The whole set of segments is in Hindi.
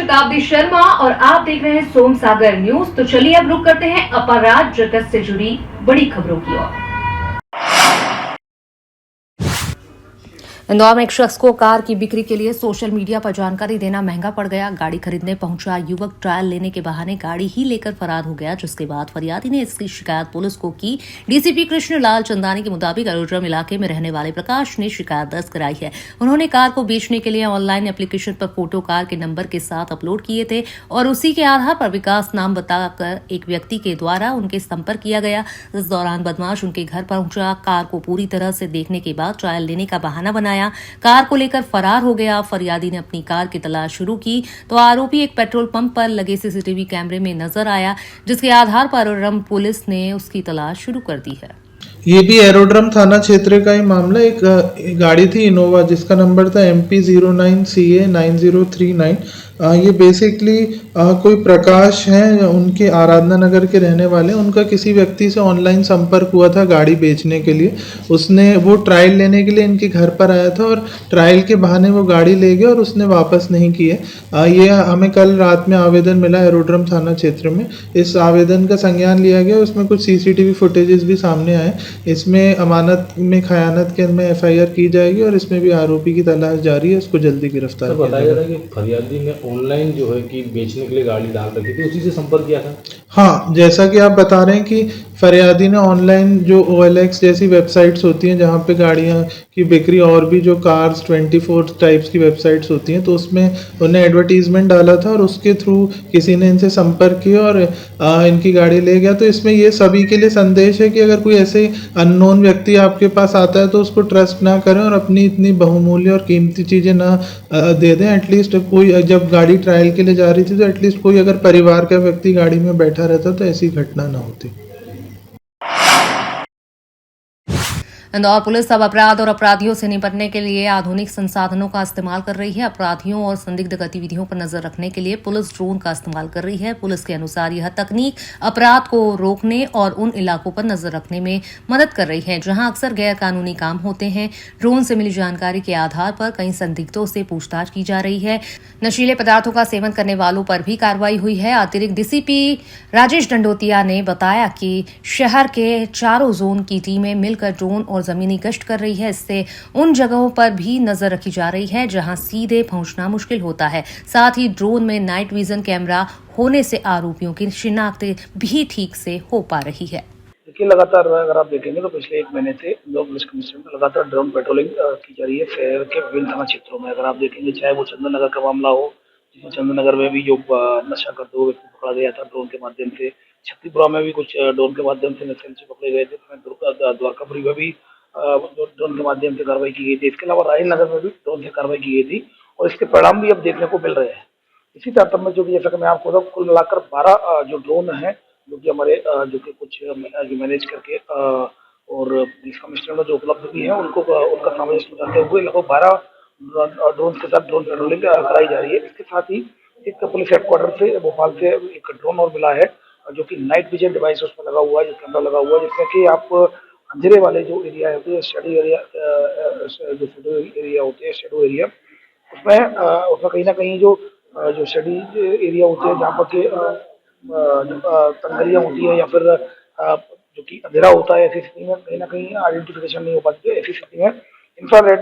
शताब्दी शर्मा और आप देख रहे हैं सोम सागर न्यूज। तो चलिए अब रुक करते हैं अपराध जगत से जुड़ी बड़ी खबरों की ओर। इंदौर में एक शख्स को कार की बिक्री के लिए सोशल मीडिया पर जानकारी देना महंगा पड़ गया। गाड़ी खरीदने पहुंचा युवक ट्रायल लेने के बहाने गाड़ी ही लेकर फरार हो गया, जिसके बाद फरियादी ने इसकी शिकायत पुलिस को की। डीसीपी कृष्ण लाल चंदानी के मुताबिक एरोड्रम इलाके में रहने वाले प्रकाश ने शिकायत दर्ज कराई है। उन्होंने कार को बेचने के लिए ऑनलाइन एप्लीकेशन पर फोटो कार के नंबर के साथ अपलोड किए थे और उसी के आधार पर विकास नाम बताकर एक व्यक्ति के द्वारा उनके संपर्क किया गया। इस दौरान बदमाश उनके घर पहुंचा, कार को पूरी तरह से देखने के बाद ट्रायल लेने का बहाना बनाया, कार को लेकर फरार हो गया। फरियादी ने अपनी कार की तलाश शुरू की तो आरोपी एक पेट्रोल पंप पर लगे सीसीटीवी कैमरे में नजर आया, जिसके आधार पर एरोड्रम पुलिस ने उसकी तलाश शुरू कर दी है। ये भी एरोड्रम थाना क्षेत्र का ही मामला। एक गाड़ी थी इनोवा जिसका नंबर था MP09CA9039। ये बेसिकली कोई प्रकाश हैं, उनके आराधना नगर के रहने वाले। उनका किसी व्यक्ति से ऑनलाइन संपर्क हुआ था गाड़ी बेचने के लिए। वो ट्रायल लेने के लिए इनके घर पर आया था और ट्रायल के बहाने वो गाड़ी ले गया और उसने वापस नहीं की है। ये हमें कल रात में आवेदन मिला एरोड्रम थाना क्षेत्र में। इस आवेदन का संज्ञान लिया गया। उसमें कुछ सीसीटीवी फुटेजेस भी सामने आए। इसमें अमानत में खयानत के में एफआईआर की जाएगी और इसमें भी आरोपी की तलाश जारी है। उसको जल्दी गिरफ्तार किया बताया जा रहा है कि फरियादी ने ऑनलाइन जो है कि बेचने के लिए गाड़ी डाल रखी थी, उसी से संपर्क किया था। हाँ, जैसा कि आप बता रहे हैं कि फरियादी ने ऑनलाइन जो OLX जैसी वेबसाइट्स होती हैं जहाँ पे गाड़ियाँ की बिक्री और भी जो कार्स 24 टाइप्स की वेबसाइट्स होती हैं, तो उसमें उन्हें एडवर्टीजमेंट डाला था और उसके थ्रू किसी ने इनसे संपर्क किया और इनकी गाड़ी ले गया। तो इसमें ये सभी के लिए संदेश है कि अगर कोई ऐसे अननोन व्यक्ति आपके पास आता है तो उसको ट्रस्ट ना करें और अपनी इतनी बहुमूल्य और कीमती चीज़ें ना दे दें। एटलीस्ट कोई जब गाड़ी ट्रायल के लिए जा रही थी तो एटलीस्ट कोई अगर परिवार का व्यक्ति गाड़ी में बैठा रहता तो ऐसी घटना ना होती। इंदौर पुलिस अब अपराध और अपराधियों से निपटने के लिए आधुनिक संसाधनों का इस्तेमाल कर रही है। अपराधियों और संदिग्ध गतिविधियों पर नजर रखने के लिए पुलिस ड्रोन का इस्तेमाल कर रही है। पुलिस के अनुसार यह तकनीक अपराध को रोकने और उन इलाकों पर नजर रखने में मदद कर रही है जहां अक्सर गैर कानूनी काम होते हैं। ड्रोन से मिली जानकारी के आधार पर कई संदिग्धों से पूछताछ की जा रही है। नशीले पदार्थों का सेवन करने वालों पर भी कार्रवाई हुई है। अतिरिक्त डीसीपी राजेश डंडोतिया ने बताया कि शहर के चारों जोन की टीमें मिलकर ड्रोन और जमीनी गश्त कर रही है। इससे उन जगहों पर भी नजर रखी जा रही है जहां सीधे पहुंचना मुश्किल होता है। साथ ही ड्रोन में नाइट विजन कैमरा होने से आरोपियों की शिनाख्त भी ठीक से हो पा रही है। देखिए, लगातार अगर आप देखेंगे तो पिछले 1 महीने से इंदौर पुलिस कमिश्नर में लगातार ड्रोन पेट्रोलिंग की जा रही है शहर के विभिन्न थाना क्षेत्रों में। अगर आप देखेंगे, चाहे वो चंदन नगर का मामला हो, जिसमें चंदन नगर में भी जो नशा करते हुए व्यक्ति पकड़ा गया था ड्रोन के माध्यम से, छत्तीपुरा में भी कुछ ड्रोन के माध्यम से नक्सली पकड़े गए थे, द्वारकापुरी में भी ड्रोन के माध्यम से कार्रवाई की गई थी। इसके अलावा राजेंद्र नगर में भी ड्रोन से कार्रवाई की गई थी और इसके परिणाम भी अब देखने को मिल रहे हैं। इसी तारतम्य में जो कि जैसा कि मैं आपको बताऊं, कुल मिलाकर 12 जो ड्रोन हैं जो कि हमारे जो कि कुछ जो मैनेज करके और पुलिस कमिश्नर में जो उपलब्ध भी है उनको उनका सामंजस्य बताते हुए लगभग 12 ड्रोन के साथ ड्रोन पेट्रोलिंग कराई जा रही है। इसके साथ ही एक पुलिस हेडक्वार्टर से भोपाल से एक ड्रोन और मिला है जो कि नाइट विजन डिवाइस उसमें लगा हुआ है, जो कैमरा लगा हुआ है, जिसमें कि आप अंधेरे वाले जो एरिया होते हैं, शेडो एरिया होते हैं, शेडो एरिया, उसमें कहीं ना कहीं जो शेडी एरिया होते हैं जहाँ पर के तंगरियाँ होती है या फिर जो कि अंधेरा होता है, ऐसी स्थिति में कहीं ना कहीं आइडेंटिफिकेशन नहीं हो पाती है। ऐसी स्थिति में इंफ्रारेड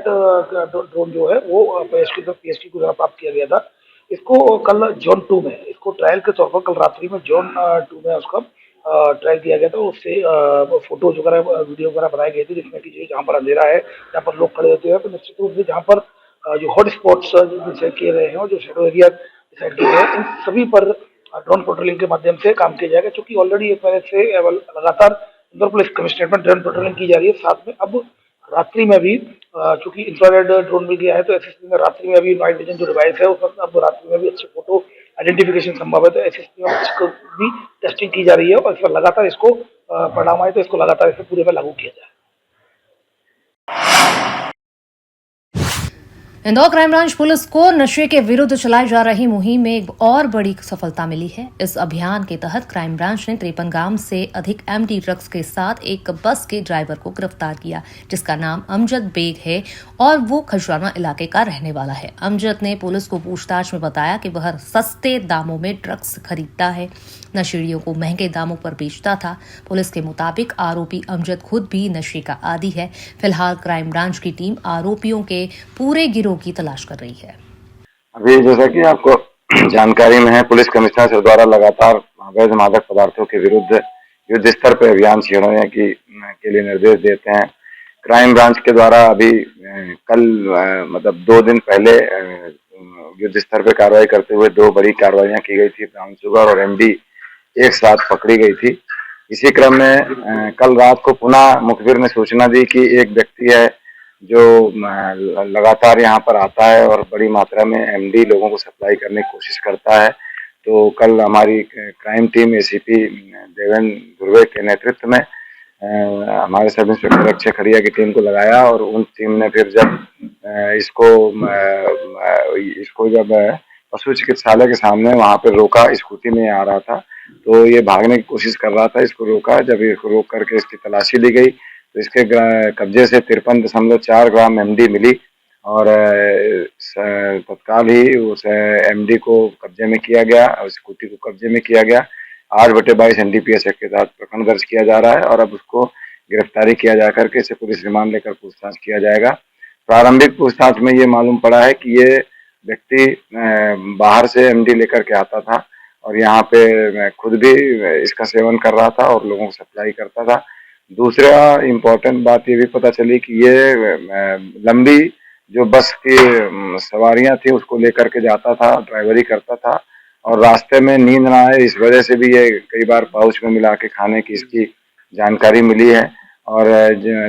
ड्रोन जो है वो पीएसटी को द्वारा प्राप्त किया गया था। इसको कल जोन 2 में, इसको ट्रायल के तौर पर कल रात्रि में जोन 2 में उसका ट्रायल किया गया था। उससे फोटोज वगैरह वीडियो वगैरह बनाए गए थे, जिसमें कि जहाँ पर अंधेरा है, जहाँ पर लोग खड़े होते हैं, तो निश्चित रूप से जहाँ पर जो हॉट स्पॉट्स डिसाइड किए गए हैं और जो शेडो एरिया डिसाइड किए गए हैं, इन सभी पर ड्रोन पेट्रोलिंग के माध्यम से काम किया जाएगा। क्योंकि ऑलरेडी एक महीने से लगातार इंदौर पुलिस कमिश्नरेट में ड्रोन पेट्रोलिंग की जा रही है। साथ में अब रात्रि में भी चूंकि इंफ्रारेड ड्रोन मिल गया है, तो ऐसी स्थिति में रात्रि में भी नाइट विजन जो डिवाइस है उस अब रात्रि में भी अच्छे फोटो आइडेंटिफिकेशन संभव है। तो ऐसी स्थिति में इसको भी टेस्टिंग की जा रही है और इस पर लगातार इसको परिणाम आए तो इसको लगातार इसे पूरे में लागू किया जाए। इंदौर क्राइम ब्रांच पुलिस को नशे के विरुद्ध चलाई जा रही मुहिम में एक और बड़ी सफलता मिली है। इस अभियान के तहत क्राइम ब्रांच ने 53 ग्राम से अधिक एमडी ड्रग्स के साथ एक बस के ड्राइवर को गिरफ्तार किया, जिसका नाम अमजद बेग है और वो खजराना इलाके का रहने वाला है। अमजद ने पुलिस को पूछताछ में बताया कि वह सस्ते दामों में ड्रग्स खरीदता है, नशेड़ियों को महंगे दामों पर बेचता था। पुलिस के मुताबिक आरोपी अमजद खुद भी नशे का आदी है। फिलहाल क्राइम ब्रांच की टीम आरोपियों के पूरे गिरोह की तलाश कर रही है। अभी जैसा कि आपको जानकारी में है, पुलिस कमिश्नर सर द्वारा लगातार अवैध मादक पदार्थों के विरुद्ध युद्ध स्तर पर अभियान छेड़ने के लिए निर्देश देते हैं। क्राइम ब्रांच के द्वारा अभी कल मतलब 2 दिन पहले युद्ध स्तर पर कार्रवाई करते हुए 2 बड़ी कार्रवाइयां की गई थी। ब्राउन शुगर और एमडी एक साथ पकड़ी गई थी। इसी क्रम में कल रात को पुनः मुखबिर ने सूचना दी कि एक व्यक्ति है जो लगातार यहाँ पर आता है और बड़ी मात्रा में एमडी लोगों को सप्लाई करने की कोशिश करता है। तो कल हमारी crime team ACP Devendra Dhurve के नेतृत्व में हमारे सब इंस्पेक्टर अक्षय खड़िया की टीम को लगाया और उन टीम ने फिर जब इसको जब पशु चिकित्सालय के सामने वहाँ पर रोका, स्कूटी में आ रहा था तो ये भागने की कोशिश कर रहा था। इसको रोका, जब इसको रोक करके इसकी तलाशी ली गई तो इसके कब्जे से 53.4 ग्राम एमडी मिली और तत्काल ही उस एमडी को कब्जे में किया गया और स्कूटी को कब्जे में किया गया। 8/22 एनडीपीएस एक्ट के तहत प्रकरण दर्ज किया जा रहा है और अब उसको गिरफ्तारी किया जा करके इसे पुलिस रिमांड लेकर पूछताछ किया जाएगा। प्रारंभिक पूछताछ में ये मालूम पड़ा है कि ये व्यक्ति बाहर से एमडी लेकर के आता था और यहाँ पे खुद भी इसका सेवन कर रहा था और लोगों को सप्लाई करता था। दूसरा इम्पोर्टेंट बात ये भी पता चली कि ये लंबी जो बस की सवारियां थी उसको लेकर के जाता था, ड्राइवरी करता था और रास्ते में नींद ना आए इस वजह से भी ये कई बार पाउच में मिला के खाने की इसकी जानकारी मिली है। और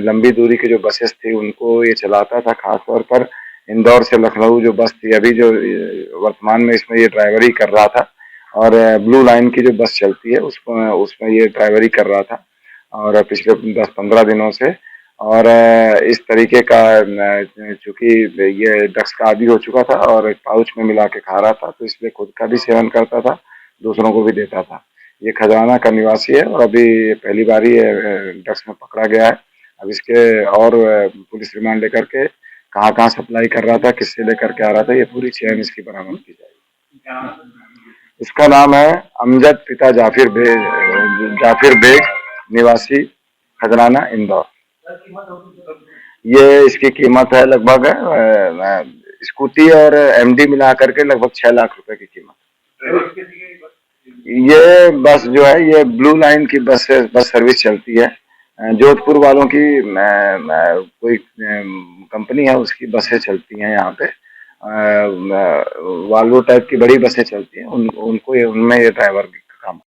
लंबी दूरी की जो बसेस थी उनको ये चलाता था, खासतौर पर इंदौर से लखनऊ जो बस थी अभी जो वर्तमान में इसमें ये ड्राइवरी कर रहा था और ब्लू लाइन की जो बस चलती है उसमें ये ड्राइवरी कर रहा था और पिछले 10-15 दिनों से। और इस तरीके का चूंकि ये ड्रग्स का आदी हो चुका था और एक पाउच में मिला के खा रहा था तो इसलिए खुद का भी सेवन करता था, दूसरों को भी देता था। ये खजाना का निवासी है और अभी पहली बार ही ड्रग्स में पकड़ा गया है। अब इसके और पुलिस रिमांड लेकर के कहाँ सप्लाई कर रहा था, किससे लेकर के आ रहा था, ये पूरी चेन इसकी बरामद की जाएगी। इसका नाम है अमजद पिता जाफिर बेग निवासी खजराना इंदौर। ये इसकी कीमत है लगभग स्कूटी और एमडी मिला करके लगभग 6 लाख रुपए की कीमत। ये बस जो है ये ब्लू लाइन की बस सर्विस चलती है। जोधपुर वालों की कोई कंपनी है उसकी बसें चलती हैं यहाँ पे। वाल्वो टाइप की बड़ी बसें चलती हैं, उनमें ये ड्राइवर का काम।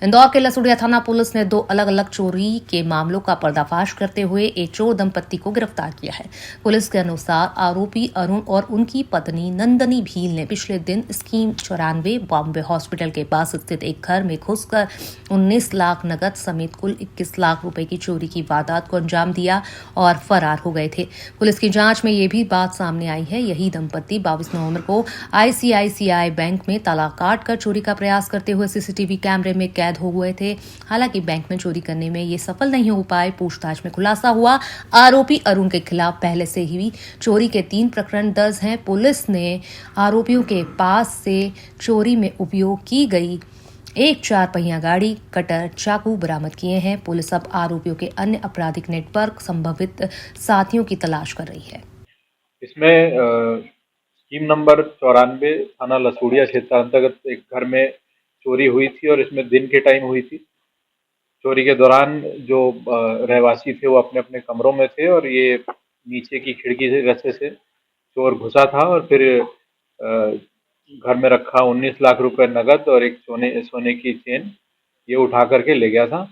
इंदौर के लसूड़िया थाना पुलिस ने 2 अलग-अलग चोरी के मामलों का पर्दाफाश करते हुए एक चोर दंपत्ति को गिरफ्तार किया है। पुलिस के अनुसार आरोपी अरुण और उनकी पत्नी नंदनी भील ने पिछले दिन स्कीम 94 बॉम्बे हॉस्पिटल के पास स्थित एक घर में घुसकर 19 लाख नकद समेत कुल 21 लाख रुपए की चोरी की वारदात को अंजाम दिया और फरार हो गए थे। पुलिस की जांच में ये भी बात सामने आई है, यही दंपत्ति 22 नवंबर को आईसीआईसीआई बैंक में ताला काटकर चोरी का प्रयास करते हुए सीसीटीवी कैमरे में कैद हो गए थे। हालांकि बैंक में चोरी करने में ये सफल नहीं हो पाए। पूछताछ में खुलासा हुआ आरोपी अरुण के खिलाफ पहले से ही चोरी के 3 प्रकरण दर्ज हैं। पुलिस ने आरोपियों के पास से चोरी में उपयोग की गई एक 4 पहिया गाड़ी, कटर, चाकू बरामद किए हैं। पुलिस अब आरोपियों के अन्य आपराधिक नेटवर्क संभावित साथियों की तलाश कर रही है। इसमें स्कीम नंबर 94 थाना लसूड़िया क्षेत्र अंतर्गत एक घर में चोरी हुई थी और इसमें दिन के टाइम हुई थी। चोरी के दौरान जो रहवासी थे वो अपने अपने कमरों में थे और ये नीचे की खिड़की से रस्ते से चोर घुसा था और फिर घर में रखा 19 लाख रुपए नगद और एक सोने की चेन ये उठा करके ले गया था।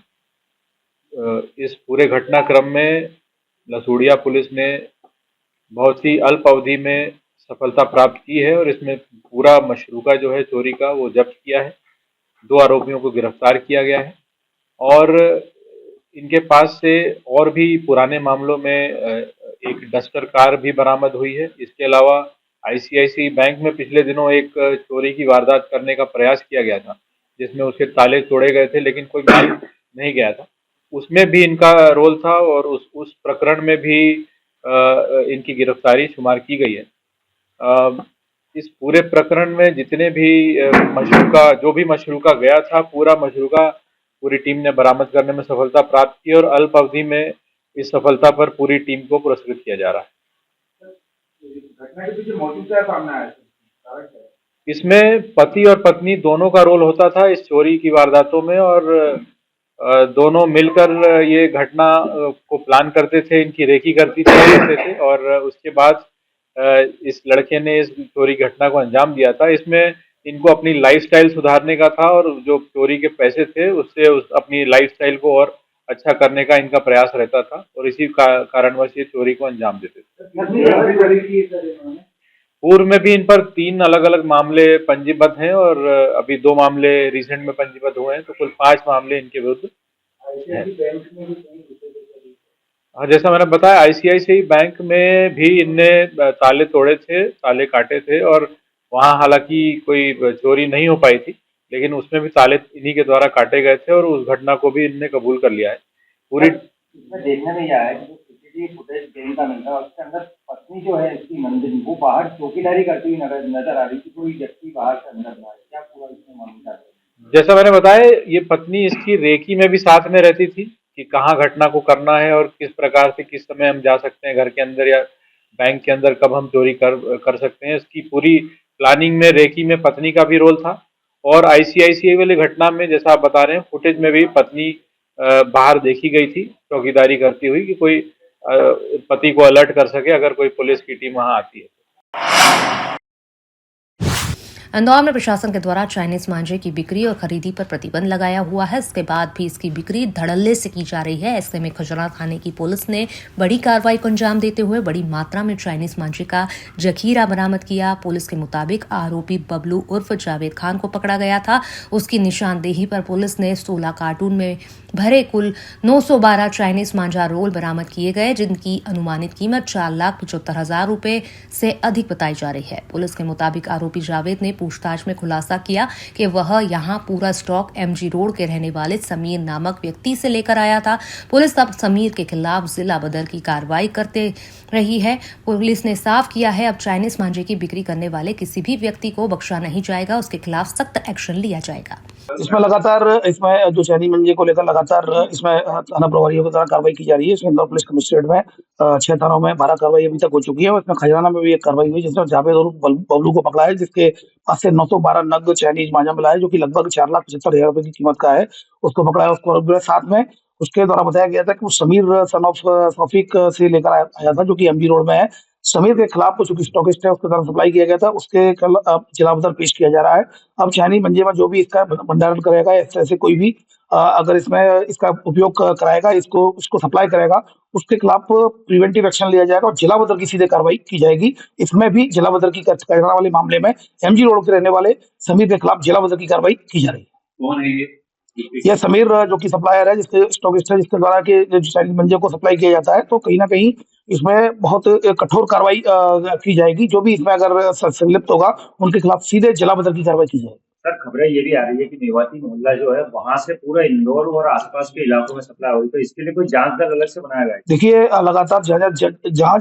इस पूरे घटनाक्रम में लसूड़िया पुलिस ने बहुत ही अल्प अवधि में सफलता प्राप्त की है और इसमें पूरा मशरूका जो है चोरी का वो जब्त किया है। 2 आरोपियों को गिरफ्तार किया गया है और इनके पास से और भी पुराने मामलों में एक डस्टर कार भी बरामद हुई है। इसके अलावा आईसीआईसीआई बैंक में पिछले दिनों एक चोरी की वारदात करने का प्रयास किया गया था, जिसमें उसके ताले तोड़े गए थे लेकिन कोई माल नहीं गया था। उसमें भी इनका रोल था और उस प्रकरण में भी इनकी गिरफ्तारी शुमार की गई है। इस पूरे प्रकरण में जितने भी जो भी मशरूका गया था, पूरा मशरूका पूरी टीम ने बरामद करने में सफलता प्राप्त की और अल्प अवधि में इस सफलता पर पूरी टीम को पुरस्कृत किया जा रहा है। घटना के पीछे मोटिव क्या सामने आया है? इसमें पति और पत्नी दोनों का रोल होता था इस चोरी की वारदातों में और दोनों मिलकर ये घटना को प्लान करते थे, इनकी रेकी करते थे और उसके बाद इस लड़के ने इस चोरी घटना को अंजाम दिया था। इसमें इनको अपनी लाइफस्टाइल सुधारने का था और जो चोरी के पैसे थे उससे अपनी लाइफस्टाइल को और अच्छा करने का इनका प्रयास रहता था और इसी कारणवश ये चोरी को अंजाम देते थे। पूर्व में भी इन पर 3 अलग-अलग मामले पंजीबद्ध हैं और अभी 2 मामले रिसेंट में पंजीबद्ध हुए हैं, तो कुल 5 मामले इनके विरुद्ध हैं। हाँ, जैसा मैंने बताया आईसीआईसीआई बैंक में भी इनने ताले तोड़े थे, ताले काटे थे और वहाँ हालांकि कोई चोरी नहीं हो पाई थी, लेकिन उसमें भी ताले इन्हीं के द्वारा काटे गए थे और उस घटना को भी इनने कबूल कर लिया है। पूरी इसमें देखने में यह आया कि जो सीसीटीवी फुटेज गेम का मिलता है उसके अंदर पत्नी जो है इसकी नंदिनी वो बाहर चौकीदारी करती हुई नजर आ रही थी, कोई व्यक्ति बाहर से अंदर ना आए। क्या पूरा इसमें मामला है? जैसा मैंने बताया ये पत्नी इसकी रेकी में भी साथ में रहती थी कि कहाँ घटना को करना है और किस प्रकार से किस समय हम जा सकते हैं घर के अंदर या बैंक के अंदर, कब हम चोरी कर सकते हैं। इसकी पूरी प्लानिंग में रेकी में पत्नी का भी रोल था और आईसीआईसीआई वाली घटना में जैसा आप बता रहे हैं फुटेज में भी पत्नी बाहर देखी गई थी चौकीदारी करती हुई कि कोई पति को अलर्ट कर सके अगर कोई पुलिस की टीम वहां आती है। इंदौर में प्रशासन के द्वारा चाइनीज मांझे की बिक्री और खरीदी पर प्रतिबंध लगाया हुआ है। इसके बाद भी इसकी बिक्री धड़ल्ले से की जा रही है। ऐसे में खजरा थाने की पुलिस ने बड़ी कार्रवाई को अंजाम देते हुए बड़ी मात्रा में चाइनीज मांझे का जखीरा बरामद किया। पुलिस के मुताबिक आरोपी बबलू उर्फ जावेद खान को पकड़ा गया था। उसकी निशानदेही पर पुलिस ने 16 कार्टून में भरे कुल 912 चाइनीज मांझा रोल बरामद किए गए, जिनकी अनुमानित कीमत 4,75,000 रुपए से अधिक बताई जा रही है। पुलिस के मुताबिक आरोपी जावेद ने पूछताछ में खुलासा किया कि वह यहां पूरा स्टॉक एमजी रोड के रहने वाले समीर नामक व्यक्ति से लेकर आया था। पुलिस अब समीर के खिलाफ जिला बदर की कार्रवाई करते रही है। पुलिस ने साफ किया है अब चाइनीज मांझे की बिक्री करने वाले किसी भी व्यक्ति को बख्शा नहीं जाएगा, उसके खिलाफ सख्त एक्शन लिया जाएगा। इसमें लगातार जो चाइनीज मांझे को लेकर लगातार इसमें थाना प्रभारियों के द्वारा कार्रवाई की जा रही है। इसमें इंदौर पुलिस कमिश्नरेट में 6 थानों में 12 कार्रवाई अभी तक हो चुकी है और इसमें खजाना में भी एक कार्रवाई हुई जिसमें जावेद और बबलू को पकड़ा है, जिसके पास से 912 नग चाइनीज मांझा मिला है जो कि लगभग 4,75,000 रुपए की कीमत का है। उसको पकड़ा है। उसको साथ में उसके द्वारा बताया गया था कि वो समीर सन ऑफ सौफिक से लेकर आया था जो कि एमजी रोड में है। समीर के खिलाफ जो स्टॉकिस्ट है उसके द्वारा सप्लाई किया गया था, उसके कल जिला बदर पेश किया जा रहा है। अब चाइनीज मंजे में जो भी इसका भंडारण करेगा इस तरह से कोई भी अगर इसमें इसका उपयोग कराएगा, इसको सप्लाई करेगा, उसके खिलाफ प्रिवेंटिव एक्शन लिया जाएगा और जिला बदर की सीधे कार्रवाई की जाएगी। इसमें भी जिला बदर की करने वाले मामले में एमजी रोड के रहने वाले समीर के खिलाफ जिला बदर की कार्रवाई की जा रही है। कौन है ये? यह समीर जो कि सप्लायर है, जिसके स्टॉकिस्ट है, जिसके द्वारा के जो चाइनीज मंजे को सप्लाई किया जाता है, तो कहीं ना कहीं इसमें बहुत कठोर कार्रवाई की जाएगी। जो भी इसमें अगर संलिप्त होगा उनके खिलाफ सीधे जिला बदर की कार्रवाई की जाएगी। सर, खबरें ये भी आ रही है कि मेवाती मोहल्ला जो है वहां से पूरा इंदौर और आसपास के इलाकों में सप्लाई हो रही है, तो इसके लिए कोई जांच दल अलग से बनाया गया है? देखिए, लगातार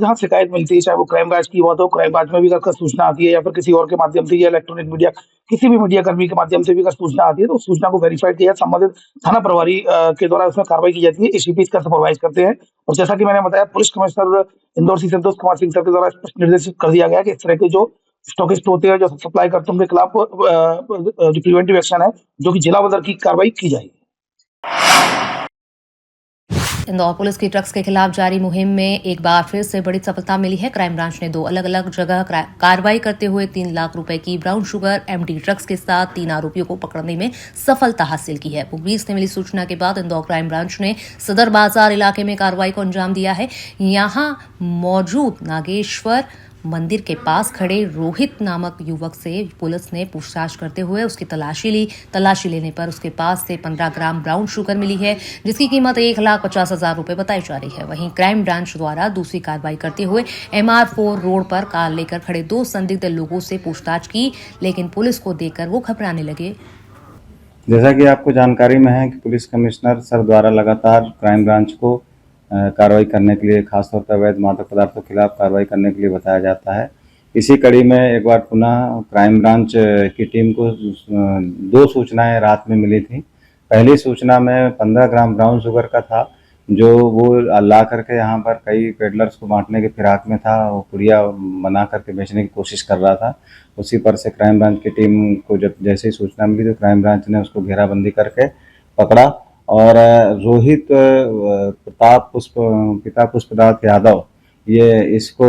जहां शिकायत मिलती है, चाहे वो क्राइम ब्रांच की बात हो, क्राइम ब्रांच में भी अगर सूचना आती है या फिर किसी और के माध्यम से या इलेक्ट्रॉनिक मीडिया किसी भी मीडिया कर्मी के माध्यम से भी अगर सूचना आती है तो उस सूचना को वेरीफाइड किया संबंधित थाना प्रभारी के द्वारा उसमें कार्रवाई की जाती है। एसीपी इसका सुपरवाइज करते हैं और जैसा कि मैंने बताया police commissioner Indore Shri Santosh Kumar Singh sir के द्वारा स्पष्ट निर्देशित कर दिया गया कि इस तरह के जो स्टॉकिस्ट होते हैं, जो सप्लाई करते हैं, उनके खिलाफ जो प्रिवेंटिव एक्शन है जो कि जिला बदर की कार्रवाई की जाएगी। इंदौर पुलिस की ड्रग्स के खिलाफ जारी मुहिम में एक बार फिर से बड़ी सफलता मिली है। क्राइम ब्रांच ने 2 अलग-अलग जगह कार्रवाई करते हुए 3 लाख रुपए की ब्राउन शुगर एमडी ड्रग्स के साथ 3 आरोपियों को पकड़ने में सफलता हासिल की है। पुलिस ने मिली सूचना के बाद इंदौर क्राइम ब्रांच ने सदर बाजार इलाके में कार्रवाई को अंजाम दिया है। यहां मौजूद नागेश्वर मंदिर के पास खड़े रोहित नामक युवक से पुलिस ने पूछताछ करते हुए उसकी तलाशी ली। तलाशी लेने पर उसके पास से 15 ग्राम ब्राउन शुगर मिली है, जिसकी कीमत 1,50,000 रुपए बताई जा रही है। वहीं क्राइम ब्रांच द्वारा दूसरी कार्रवाई करते हुए MR4 रोड पर कार लेकर खड़े 2 संदिग्ध लोगों से पूछताछ की, लेकिन पुलिस को देखकर वो घबराने लगे। जैसा कि आपको जानकारी में है कि पुलिस कमिश्नर सर द्वारा लगातार क्राइम ब्रांच को कार्रवाई करने के लिए, खासतौर पर अवैध मादक पदार्थों के खिलाफ कार्रवाई करने के लिए बताया जाता है। इसी कड़ी में एक बार पुनः क्राइम ब्रांच की टीम को 2 सूचनाएं रात में मिली थी। पहली सूचना में 15 ग्राम ब्राउन शुगर का था, जो वो ला करके यहाँ पर कई पेडलर्स को बांटने के फिराक में था, वो पुड़िया बना करके बेचने की कोशिश कर रहा था। उसी पर से क्राइम ब्रांच की टीम को जब जैसे ही सूचना मिली तो क्राइम ब्रांच ने उसको घेराबंदी करके पकड़ा और रोहित प्रताप पिता पुष्पदास यादव ये इसको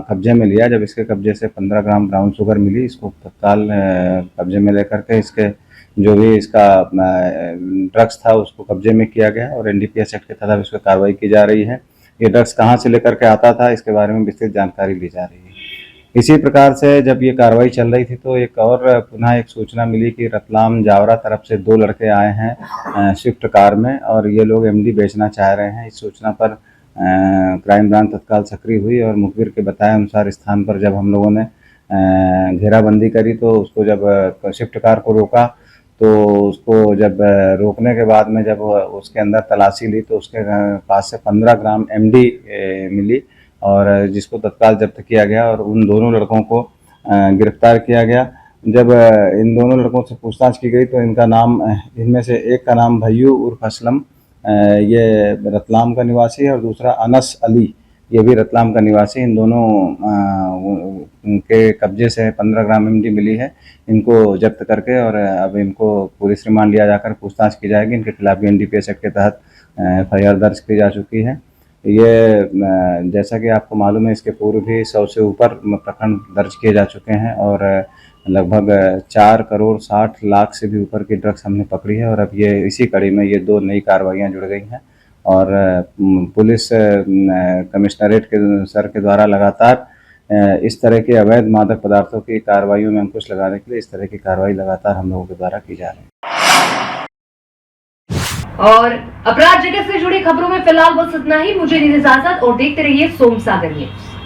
कब्जे में लिया। जब इसके कब्जे से 15 ग्राम ब्राउन शुगर मिली, इसको तत्काल कब्जे में लेकर के इसके जो भी इसका ड्रग्स था उसको कब्जे में किया गया और NDPS एक्ट के तहत इस पर कार्रवाई की जा रही है। ये ड्रग्स कहाँ से लेकर के आता था, इसके बारे में विस्तृत जानकारी ली जा रही है। इसी प्रकार से जब ये कार्रवाई चल रही थी तो एक और पुनः एक सूचना मिली कि रतलाम जावरा तरफ से 2 लड़के आए हैं स्विफ्ट कार में और ये लोग MD बेचना चाह रहे हैं। इस सूचना पर क्राइम ब्रांच तत्काल सक्रिय हुई और मुखबिर के बताए अनुसार स्थान पर जब हम लोगों ने घेराबंदी करी तो उसको जब स्विफ्ट कार को रोका तो उसको जब रोकने के बाद में जब उसके अंदर तलाशी ली तो उसके पास से 15 ग्राम MD मिली और जिसको तत्काल जब्त किया गया और उन दोनों लड़कों को गिरफ्तार किया गया। जब इन दोनों लड़कों से पूछताछ की गई तो इनमें से एक का नाम भैयू उर्फ असलम, ये रतलाम का निवासी है और दूसरा अनस अली, ये भी रतलाम का निवासी। इन दोनों के कब्जे से 15 ग्राम MD मिली है। इनको जब्त करके और अब इनको पुलिस रिमांड लिया जाकर पूछताछ की जाएगी। इनके खिलाफ भी NDPS एक्ट के तहत FIR दर्ज की जा चुकी है। ये जैसा कि आपको मालूम है, इसके पूर्व भी 100 से ऊपर प्रकरण दर्ज किए जा चुके हैं और लगभग 4 करोड़ 60 लाख से भी ऊपर की ड्रग्स हमने पकड़ी है और अब ये इसी कड़ी में ये 2 नई कार्रवाइयाँ जुड़ गई हैं और पुलिस कमिश्नरेट के सर के द्वारा लगातार इस तरह के अवैध मादक पदार्थों की कार्रवाइयों में अंकुश लगाने के लिए इस तरह की कार्रवाई लगातार हम लोगों के द्वारा की जा रही है। और अपराध जगत से जुड़ी खबरों में फिलहाल बस इतना ही। मुझे दीजिए इजाजत और देखते रहिए सोम सागर न्यूज।